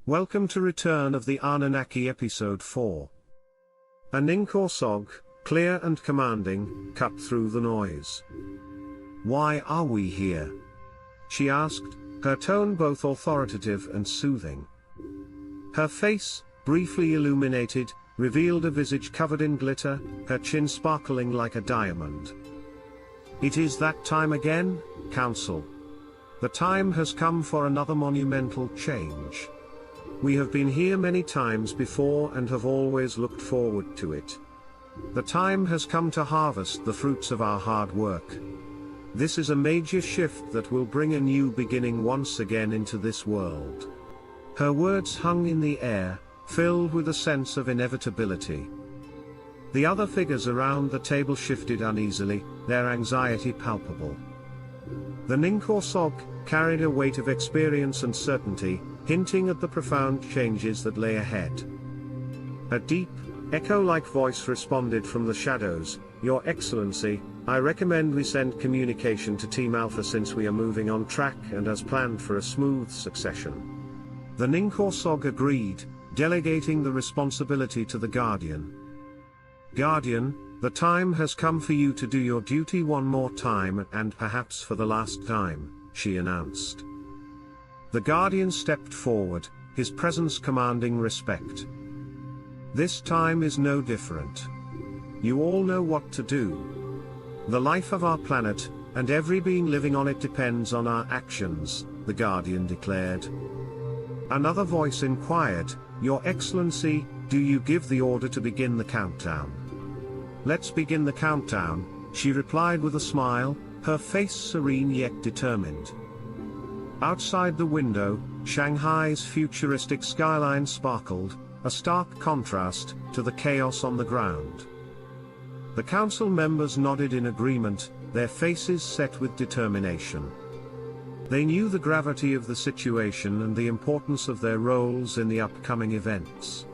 Welcome to Return of the Anunnaki Episode 4. A Ninkorsog, clear and commanding, cut through the noise. "Why are we here?" she asked, her tone both authoritative and soothing. Her face, briefly illuminated, revealed a visage covered in glitter, her chin sparkling like a diamond. "It is that time again, Council. The time has come for another monumental change. We have been here many times before and have always looked forward to it. The time has come to harvest the fruits of our hard work. This is a major shift that will bring a new beginning once again into this world." Her words hung in the air, filled with a sense of inevitability. The other figures around the table shifted uneasily, their anxiety palpable. The Ninkorsog carried a weight of experience and certainty, hinting at the profound changes that lay ahead. A deep, echo-like voice responded from the shadows, "Your Excellency, I recommend we send communication to Team Alpha since we are moving on track and as planned for a smooth succession." The Ninkorsog agreed, delegating the responsibility to the Guardian. "Guardian, the time has come for you to do your duty one more time and perhaps for the last time," she announced. The Guardian stepped forward, his presence commanding respect. "This time is no different. You all know what to do. The life of our planet, and every being living on it depends on our actions," the Guardian declared. Another voice inquired, "Your Excellency, do you give the order to begin the countdown?" "Let's begin the countdown," she replied with a smile, her face serene yet determined. Outside the window, Shanghai's futuristic skyline sparkled, a stark contrast to the chaos on the ground. The council members nodded in agreement, their faces set with determination. They knew the gravity of the situation and the importance of their roles in the upcoming events.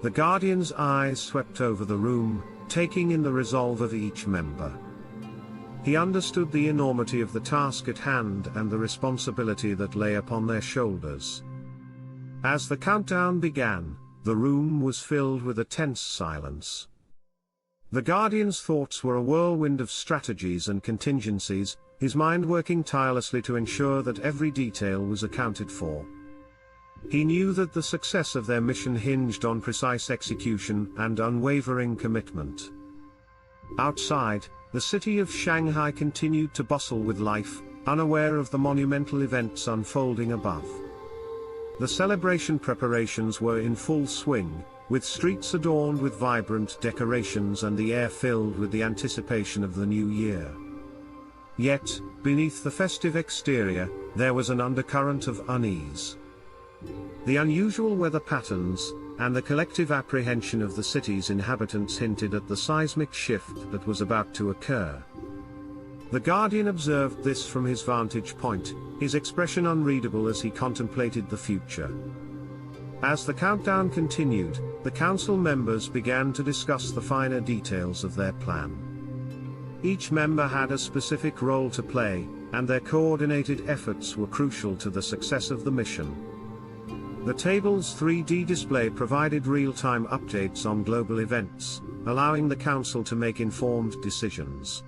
The Guardian's eyes swept over the room, taking in the resolve of each member. He understood the enormity of the task at hand and the responsibility that lay upon their shoulders. As the countdown began, the room was filled with a tense silence. The Guardian's thoughts were a whirlwind of strategies and contingencies, his mind working tirelessly to ensure that every detail was accounted for. He knew that the success of their mission hinged on precise execution and unwavering commitment. Outside, the city of Shanghai continued to bustle with life, unaware of the monumental events unfolding above. The celebration preparations were in full swing, with streets adorned with vibrant decorations and the air filled with the anticipation of the new year. Yet, beneath the festive exterior, there was an undercurrent of unease. The unusual weather patterns, and the collective apprehension of the city's inhabitants hinted at the seismic shift that was about to occur. The Guardian observed this from his vantage point, his expression unreadable as he contemplated the future. As the countdown continued, the council members began to discuss the finer details of their plan. Each member had a specific role to play, and their coordinated efforts were crucial to the success of the mission. The table's 3D display provided real-time updates on global events, allowing the council to make informed decisions.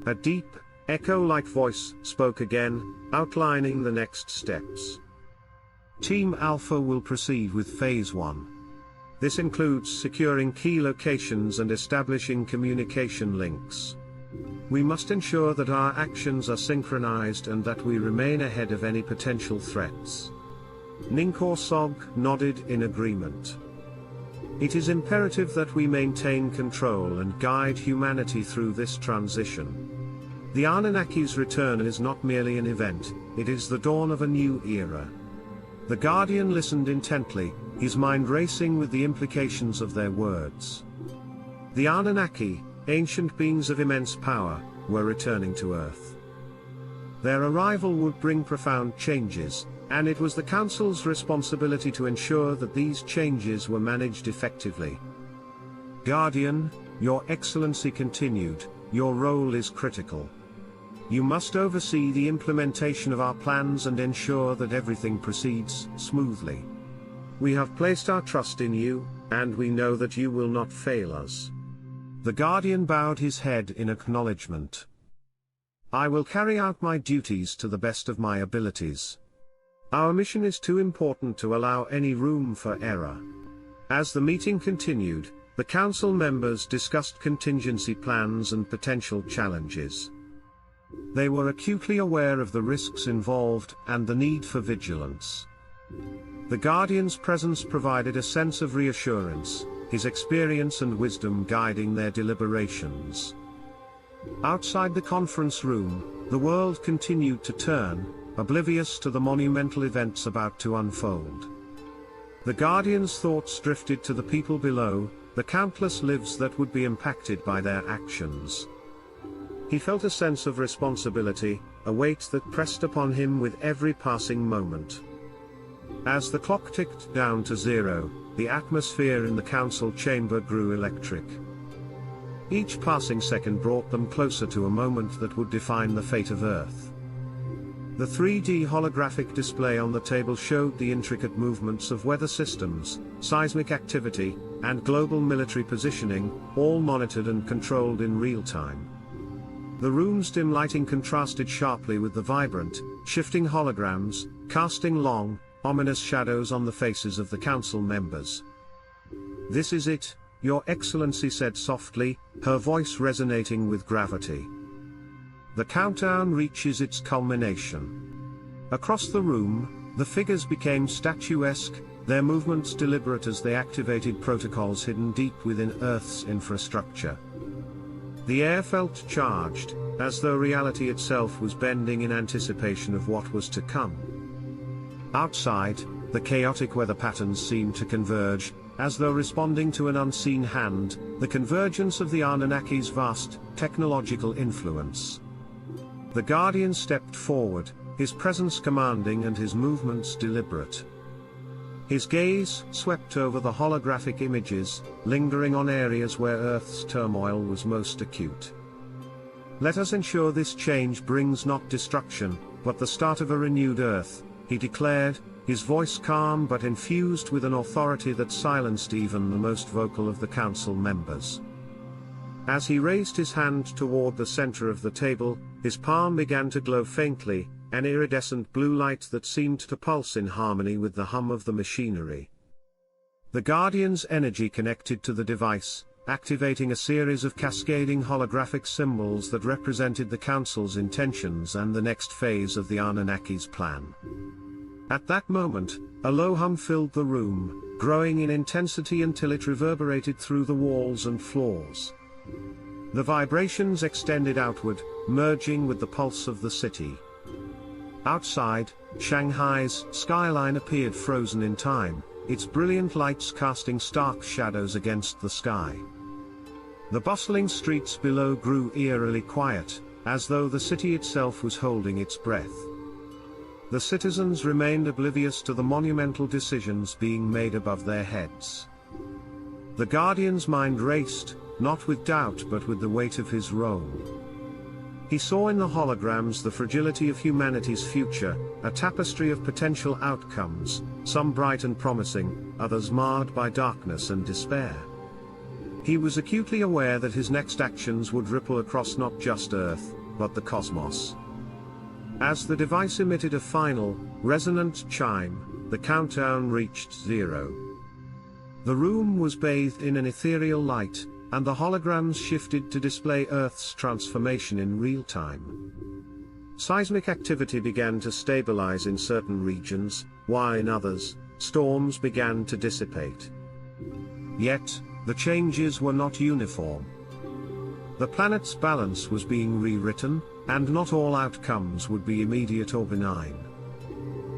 A deep, echo-like voice spoke again, outlining the next steps. Team Alpha will proceed with Phase 1. This includes securing key locations and establishing communication links. We must ensure that our actions are synchronized and that we remain ahead of any potential threats. Ninkorsog nodded in agreement. It is imperative that we maintain control and guide humanity through this transition. The Anunnaki's return is not merely an event, it is the dawn of a new era. The Guardian listened intently, his mind racing with the implications of their words. The Anunnaki, ancient beings of immense power, were returning to Earth. Their arrival would bring profound changes, and it was the Council's responsibility to ensure that these changes were managed effectively. "Guardian, Your Excellency continued, your role is critical. You must oversee the implementation of our plans and ensure that everything proceeds smoothly. We have placed our trust in you, and we know that you will not fail us." The Guardian bowed his head in acknowledgement. "I will carry out my duties to the best of my abilities. Our mission is too important to allow any room for error." As the meeting continued, the council members discussed contingency plans and potential challenges. They were acutely aware of the risks involved and the need for vigilance. The Guardian's presence provided a sense of reassurance, his experience and wisdom guiding their deliberations. Outside the conference room, the world continued to turn, oblivious to the monumental events about to unfold. The Guardian's thoughts drifted to the people below, the countless lives that would be impacted by their actions. He felt a sense of responsibility, a weight that pressed upon him with every passing moment. As the clock ticked down to 0, the atmosphere in the council chamber grew electric. Each passing second brought them closer to a moment that would define the fate of Earth. The 3D holographic display on the table showed the intricate movements of weather systems, seismic activity, and global military positioning, all monitored and controlled in real time. The room's dim lighting contrasted sharply with the vibrant, shifting holograms, casting long, ominous shadows on the faces of the council members. "This is it," Your Excellency said softly, her voice resonating with gravity. "The countdown reaches its culmination." Across the room, the figures became statuesque, their movements deliberate as they activated protocols hidden deep within Earth's infrastructure. The air felt charged, as though reality itself was bending in anticipation of what was to come. Outside, the chaotic weather patterns seemed to converge, as though responding to an unseen hand, the convergence of the Anunnaki's vast, technological influence. The Guardian stepped forward, his presence commanding and his movements deliberate. His gaze swept over the holographic images, lingering on areas where Earth's turmoil was most acute. "Let us ensure this change brings not destruction, but the start of a renewed Earth," he declared, his voice calm but infused with an authority that silenced even the most vocal of the council members. As he raised his hand toward the center of the table, his palm began to glow faintly, an iridescent blue light that seemed to pulse in harmony with the hum of the machinery. The Guardian's energy connected to the device, activating a series of cascading holographic symbols that represented the Council's intentions and the next phase of the Anunnaki's plan. At that moment, a low hum filled the room, growing in intensity until it reverberated through the walls and floors. The vibrations extended outward, merging with the pulse of the city. Outside, Shanghai's skyline appeared frozen in time, its brilliant lights casting stark shadows against the sky. The bustling streets below grew eerily quiet, as though the city itself was holding its breath. The citizens remained oblivious to the monumental decisions being made above their heads. The Guardian's mind raced, not with doubt but with the weight of his role. He saw in the holograms the fragility of humanity's future, a tapestry of potential outcomes, some bright and promising, others marred by darkness and despair. He was acutely aware that his next actions would ripple across not just Earth, but the cosmos. As the device emitted a final, resonant chime, the countdown reached 0. The room was bathed in an ethereal light, and the holograms shifted to display Earth's transformation in real time. Seismic activity began to stabilize in certain regions, while in others, storms began to dissipate. Yet, the changes were not uniform. The planet's balance was being rewritten, and not all outcomes would be immediate or benign.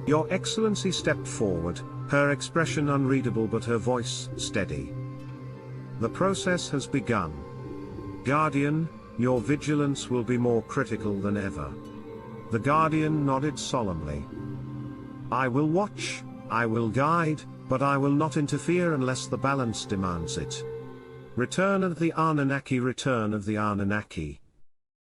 Your Excellency stepped forward, her expression unreadable but her voice steady. The process has begun. Guardian, your vigilance will be more critical than ever. The Guardian nodded solemnly. I will watch, I will guide, but I will not interfere unless the balance demands it. Return of the Anunnaki, return of the Anunnaki.